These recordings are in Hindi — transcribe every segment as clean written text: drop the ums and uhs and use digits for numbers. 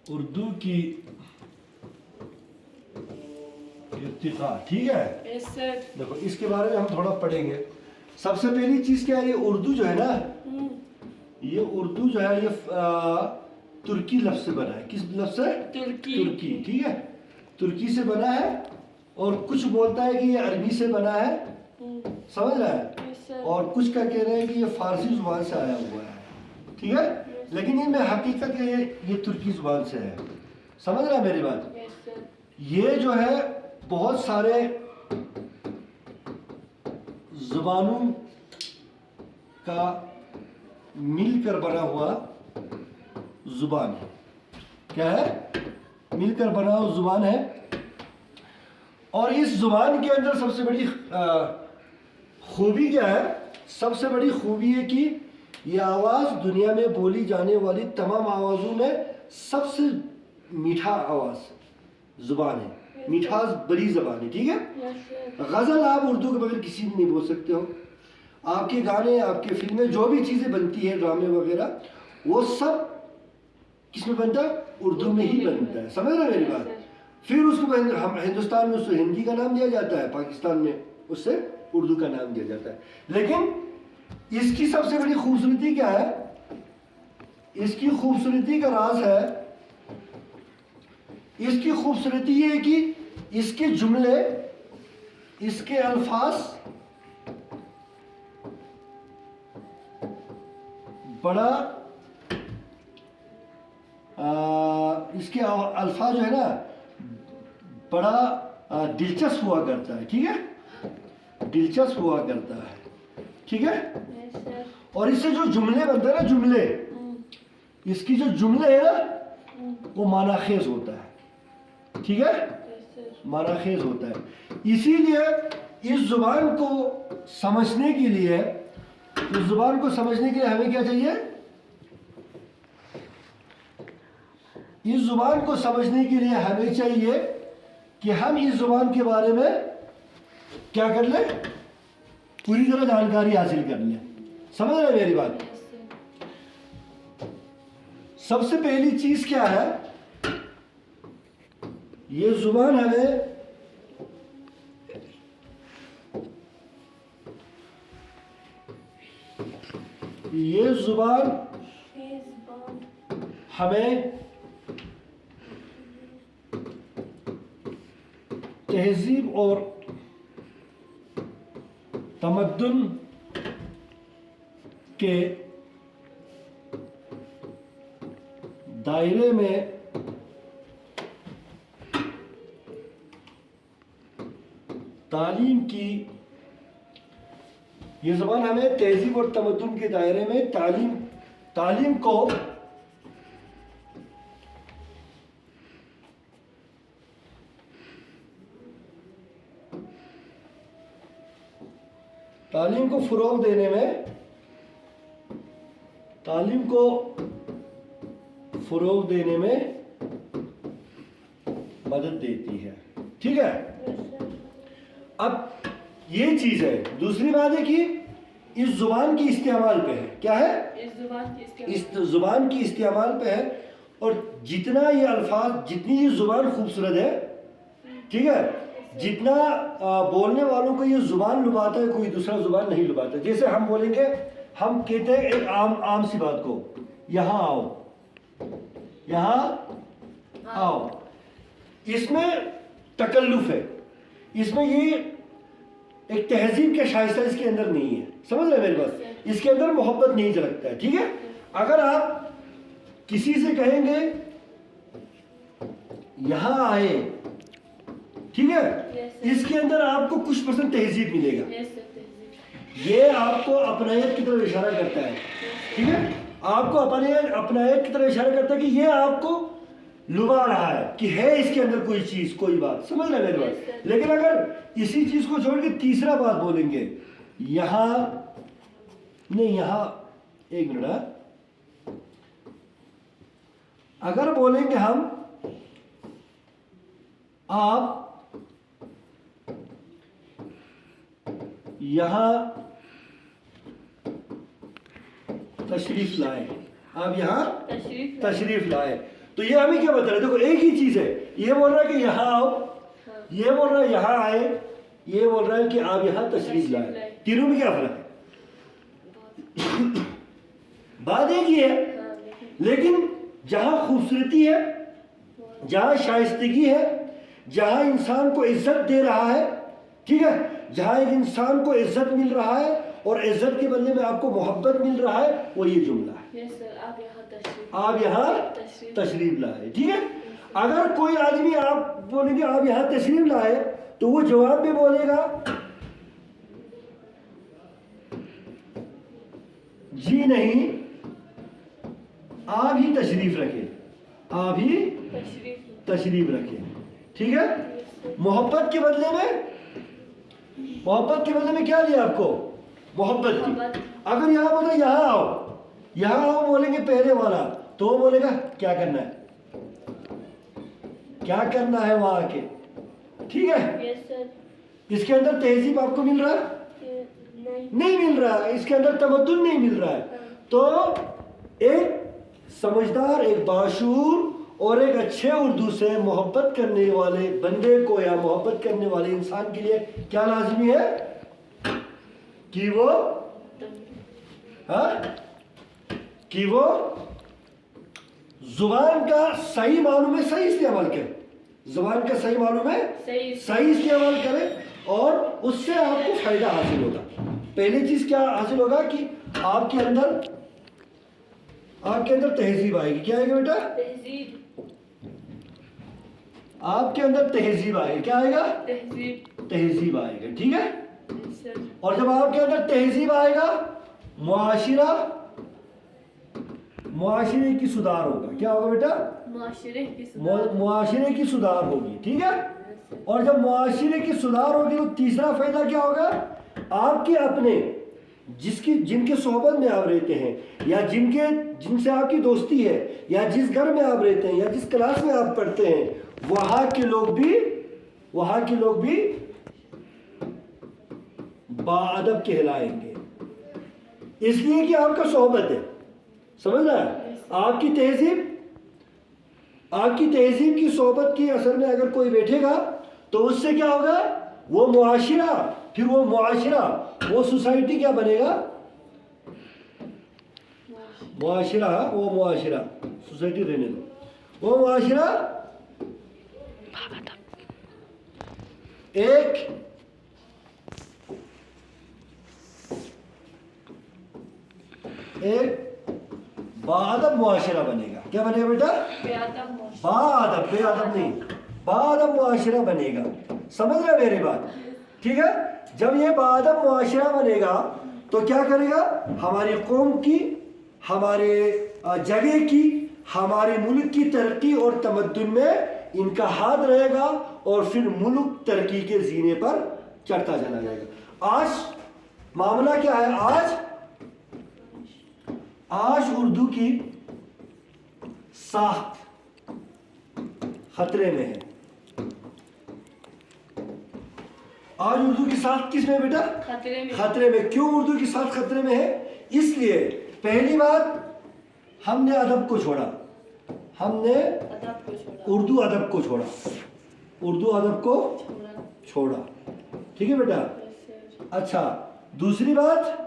उर्दू की इर्तिका, ठीक है। Yes sir. देखो इसके बारे में हम थोड़ा पढ़ेंगे। सबसे पहली चीज क्या है, ये उर्दू जो है ना, ये उर्दू जो है ये तुर्की लफ्ज से बना है। किस लफ्ज से? तुर्की, ठीक है, तुर्की से बना है। और कुछ बोलता है कि ये अरबी से बना है, समझ रहा है, यस सर। और कुछ का कह रहे हैं कि ये फारसी जुबान से आया हुआ है, ठीक है। लेकिन इनमें हकीकत ये तुर्की जुबान से है, समझ रहा है मेरी बात। Yes sir. ये जो है बहुत सारे जुबानों का मिलकर बना हुआ जुबान है। क्या है? मिलकर बना हुआ जुबान है। और इस जुबान के अंदर सबसे बड़ी खूबी क्या है? सबसे बड़ी खूबी है कि ये आवाज़ दुनिया में बोली जाने वाली तमाम आवाज़ों में सबसे मीठा आवाज़ जुबान है, मिठास बड़ी ज़बान है, ठीक है। Yes sir. गज़ल आप उर्दू के बगैर किसी में नहीं बोल सकते हो। आपके गाने, आपके फिल्में, जो भी चीज़ें बनती है, ड्रामे वगैरह, वो सब किसमें बनता है? उर्दू में ही बनता है, समझ रहे मेरी बात। फिर उसको हम हिंदुस्तान में उसको हिंदी का नाम दिया जाता है, पाकिस्तान में उससे उर्दू का नाम दिया जाता है। लेकिन इसकी सबसे बड़ी खूबसूरती क्या है? इसकी खूबसूरती का राज है, इसकी खूबसूरती ये है कि इसके जुमले, इसके अल्फाज बड़ा इसके अल्फाज जो है ना बड़ा दिलचस्प हुआ करता है, ठीक है, दिलचस्प हुआ करता है, ठीक है। Yes sir. और इससे जो जुमले बनते हैं ना, जुमले, इसकी जो जुमले है ना वो मानाखेज होता है, ठीक है, यस सर। मानाखेज होता है। इसीलिए इस जुबान को समझने के लिए, इस जुबान को समझने के लिए हमें क्या चाहिए? इस जुबान को समझने के लिए हमें चाहिए कि हम इस जुबान के बारे में क्या कर लें? पूरी तरह जानकारी हासिल कर लें, समझ रहे हैं मेरी बात। Yes sir. सबसे पहली चीज क्या है? ये जुबान हमें ये जुबान हमें तहजीब और तमद्दुन के दायरे में तालीम की, ये ज़बान हमें तहजीब और तमद्दुन के दायरे में तालीम को फ़रोग़ देने में, तालीम को फ़रोग़ देने में मदद देती है, ठीक है। अब ये चीज़ है। दूसरी बात है कि इस जुबान की इस्तेमाल पे है, क्या है? इस जुबान की इस्तेमाल पे है। और जितना ये अल्फाज, जितनी ये जुबान खूबसूरत है, ठीक है, जितना बोलने वालों को ये जुबान लुभाता है, कोई दूसरा जुबान नहीं लुभाता। जैसे हम बोलेंगे, हम कहते हैं एक आम सी बात को, यहाँ आओ, यहाँ आओ, इसमें तकल्लुफ है, इसमें ये एक तहजीब के शाइस्ता इसके अंदर नहीं है, समझ रहे मेरी बात। इसके अंदर मोहब्बत नहीं झलकता है, ठीक है। अगर आप किसी से कहेंगे यहाँ आए, ठीक है, इसके अंदर आपको कुछ % तहजीब मिलेगा। ये आपको अपनायत की तरफ इशारा करता है, ठीक है, आपको अपनायत की तरफ इशारा करता है कि ये आपको लुभा रहा है, कि है इसके अंदर कोई चीज, कोई बात, समझ रहे मेरी बात। लेकिन अगर इसी चीज को छोड़ के तीसरा बात बोलेंगे, यहाँ नहीं, यहाँ एक मिनट, अगर बोलेंगे हम आप यहाँ तशरीफ लाए, आप यहाँ तशरीफ लाए, तो ये हमें क्या बता रहे हैं? देखो एक ही चीज है, ये बोल रहा है कि यहाँ आओ, हाँ ये बोल रहा है यहाँ आए, ये बोल रहा है कि आप यहाँ तशरीफ लाए। लाए। तीनों में क्या फर्क है? बहुत बात एक ही है, हाँ लेकिन लेकिन जहाँ खूबसूरती है, बहुत जहाँ शाइस्तगी है, जहाँ इंसान को इज्जत दे रहा है, ठीक है, जहाँ एक इंसान को इज्जत मिल रहा है और इज्जत के बदले में आपको मोहब्बत मिल रहा है, वो ये जुमला है, यस सर आप यहाँ तशरीफ आप यहाँ तशरीफ तशरीफ लाए। ठीक है, अगर कोई आदमी आप बोलेंगे आप यहाँ तशरीफ लाए, तो वो जवाब में बोलेगा जी नहीं, आप ही तशरीफ रखें, आप ही तशरीफ तशरीफ रखें। ठीक है, यस सर मोहब्बत के बदले में, मोहब्बत के बदले में क्या दिया आपको? मोहब्बत की। मोहब्बत। अगर यहाँ बोले यहाँ आओ, यहाँ आओ बोलेंगे पहले वाला, तो वो बोलेगा क्या करना है, क्या करना है वहां आके। ठीक है, यस सर इसके अंदर तहजीब आपको मिल रहा है? ये नहीं नहीं मिल रहा है, इसके अंदर तमद्दुन नहीं मिल रहा है। तो एक समझदार, एक बाशूर और एक अच्छे उर्दू से मोहब्बत करने वाले बंदे को या मोहब्बत करने वाले इंसान के लिए क्या लाजमी है कि वो हाँ, कि वो जुबान का सही मालूम है, सही इस्तेमाल करे, जुबान का सही मालूम है, सही सही इस्तेमाल करें, और उससे आपको फायदा हासिल होगा। पहली चीज क्या हासिल होगा कि आपके अंदर तहजीब आएगी। क्या आएगा बेटा? तहजीब आपके अंदर तहजीब आएगी। क्या आएगा? तहजीब तहजीब आएगा। ठीक है, यस सर और जब आपके अंदर तहजीब आएगा, मुआशरे की सुधार होगा। क्या होगा बेटा? माशरे की सुधार मुआशरे की सुधार होगी। ठीक है, यस सर और जब मुआशरे की सुधार होगी तो तीसरा फायदा क्या होगा? आपके अपने जिनके सोहबत में आप रहते हैं, या जिनसे आपकी दोस्ती है, या जिस घर में आप रहते हैं, या जिस क्लास में आप पढ़ते हैं, वहाँ के लोग भी बाअदब कहलाएंगे, इसलिए कि आपका सोहबत है। समझ रहा है? आपकी तहजीब की सोहबत के असर में अगर कोई बैठेगा तो उससे क्या होगा? वो सोसाइटी क्या बनेगा? मुआशिरा सोसाइटी रहने दो। वो मुआशिरा एक बाअदब मुआशिरा बनेगा। क्या बनेगा बेटा? बेअदब माशरे बेअदब नहीं, बाअदब मुआशिरा बनेगा। समझ रहे मेरी बात? ठीक है, जब ये बाअदब मुआशिरा बनेगा तो क्या करेगा? हमारी कौम की, हमारे जगह की, हमारे मुल्क की तरक्की और तमद्दुन में इनका हाथ रहेगा, और फिर मुल्क तरक्की के जीने पर चढ़ता चला जाएगा। आज मामला क्या है? आज उर्दू की साख्त खतरे में है। आज उर्दू की साख्त किस में बेटा? खतरे में। क्यों उर्दू की साख्त खतरे में है? इसलिए पहली बात, हमने अदब को छोड़ा, हमने उर्दू अदब को छोड़ा। ठीक है बेटा? यस सर अच्छा, दूसरी बात,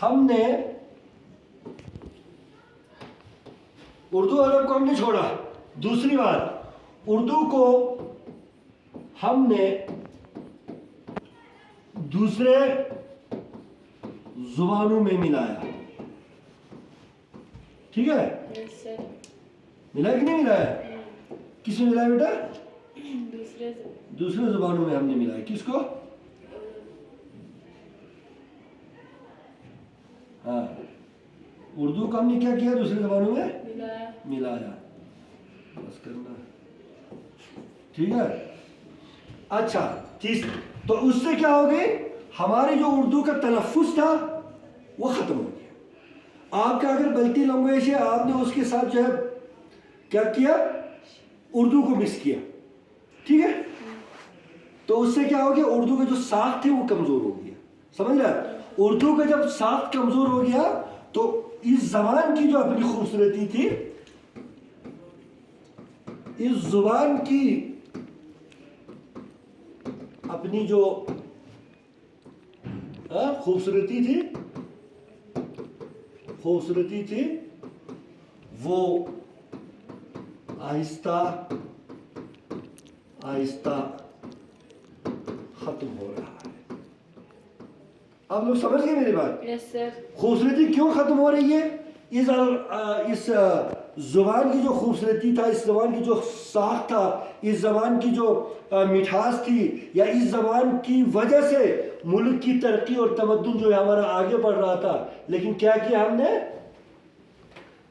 हमने उर्दू अदब को हमने छोड़ा। दूसरी बात, उर्दू को हमने दूसरे जुबानों में मिलाया। ठीक है, यस सर मिलाया कि नहीं मिलाया? किसमें मिलाया बेटा? दूसरे दूसरे जुबानों में हमने मिलाया। किसको? हाँ, उर्दू को हमने क्या किया? दूसरे जबानों में मिलाया। बस करना, ठीक है? अच्छा, तो उससे क्या हो गई? हमारी जो उर्दू का तलफ़ुज़ था वो ख़त्म हो गया। आपका अगर गलती लैंग्वेज है, आपने उसके साथ जो है क्या किया? उर्दू को मिस किया। ठीक है, तो उससे क्या हो गया? उर्दू का जो साख थे वो कमज़ोर हो गया। समझ रहा है? उर्दू का जब साख्त कमजोर हो गया तो इस जबान की जो अपनी खूबसूरती थी, इस जुबान की अपनी जो खूबसूरती थी वो आहिस्ता आहिस्ता खत्म हो रहा है। आप लोग समझ गए मेरी बात? Yes sir. खूबसूरती क्यों खत्म हो रही है? इस जुबान की जो खूबसूरती था, इस जबान की जो साख था, इस जबान की जो मिठास थी, या इस जबान की वजह से मुल्क की तरक्की और तमद्दुन जो है हमारा आगे बढ़ रहा था। लेकिन क्या किया हमने?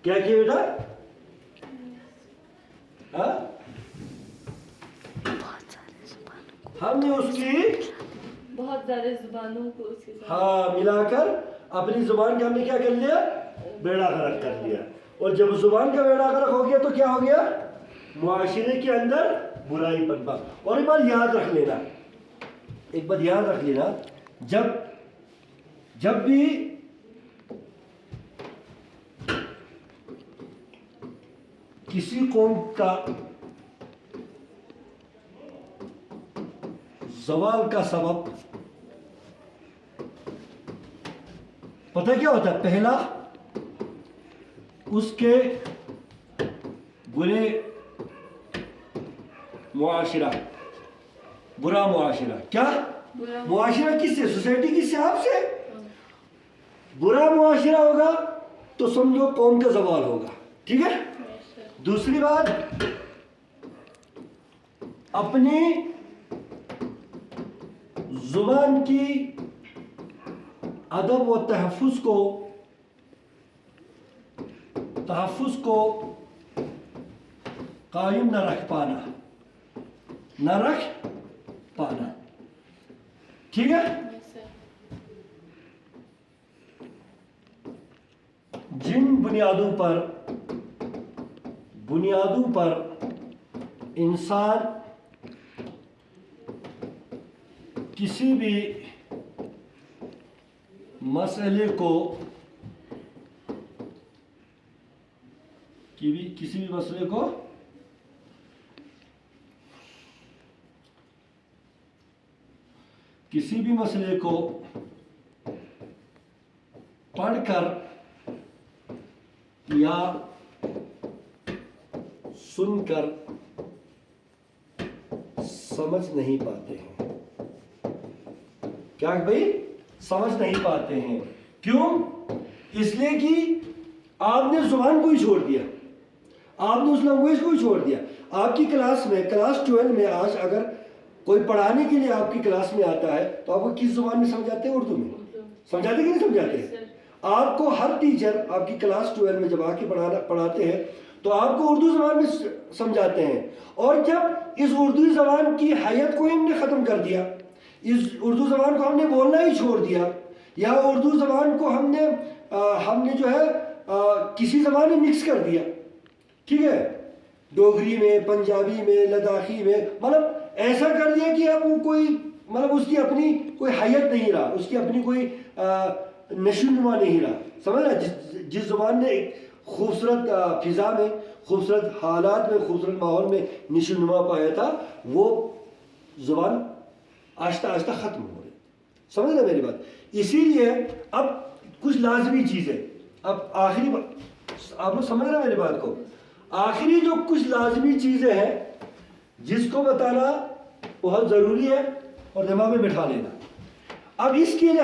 क्या किया बेटा? हाँ? हमने उसकी बहुत सारे जुबानों को उसके साथ हाँ मिलाकर अपनी जुबान का हमने क्या कर लिया? बेड़ा गर्क कर लिया। और जब जुबान का बेड़ा गर्क हो गया तो क्या हो गया? मुआशरे के अंदर बुराई पनपा। और एक बात याद रख लेना, जब भी किसी कौम का ज़वाल का सबब पता क्या होता है? पहला, उसके बुरा मुआशिरा। क्या मुआशिरा? किससे? सोसाइटी किससे? आपसे। बुरा मुआशिरा होगा तो समझो कौम का ज़वाल होगा। ठीक है? दूसरी बात, अपनी जुबान की अदब व तहफ़्फ़ुज़ को कायम न रख पाना। ठीक है? Yes sir. जिन बुनियादों पर इंसान किसी भी मसले को पढ़कर या सुनकर समझ नहीं पाते हैं। क्या भाई? समझ नहीं पाते हैं। क्यों? इसलिए कि आपने जुबान को ही छोड़ दिया, आपने उस लैंग्वेज को ही छोड़ दिया। आपकी क्लास 12 में आज अगर कोई पढ़ाने के लिए आपकी क्लास में आता है तो आपको किस जुबान में समझाते हैं? उर्दू में समझाते कि नहीं समझाते? आपको हर टीचर आपकी क्लास 12 में जब आके पढ़ाते हैं तो आपको उर्दू ज़बान में समझाते हैं। और जब इस उर्दू ज़बान की हैयत को हमने ख़त्म कर दिया, इस उर्दू ज़बान को हमने बोलना ही छोड़ दिया, या उर्दू ज़बान को हमने जो है किसी ज़बान में मिक्स कर दिया। ठीक है? डोगरी में, पंजाबी में, लद्दाखी में, मतलब ऐसा कर दिया कि अब वो कोई, मतलब उसकी अपनी कोई हैयत नहीं रहा, उसकी अपनी कोई नशोनुमा नहीं रहा। समझ रहा? जिस ज़ुबान ने एक खूबसूरत फिज़ा में, खूबसूरत हालात में, खूबसूरत माहौल में नशोनुमा पाया था, वो ज़ुबान आहिस्ता आहिस्ता ख़त्म हो रही। समझ रहे मेरी बात? इसीलिए अब कुछ लाजमी चीज़ें, अब आखिरी, आप लोग समझ रहे मेरी बात को? आखिरी जो कुछ लाजमी चीज़ें हैं जिसको बताना बहुत ज़रूरी है और दिमाग में बिठा लेना। अब इसके लिए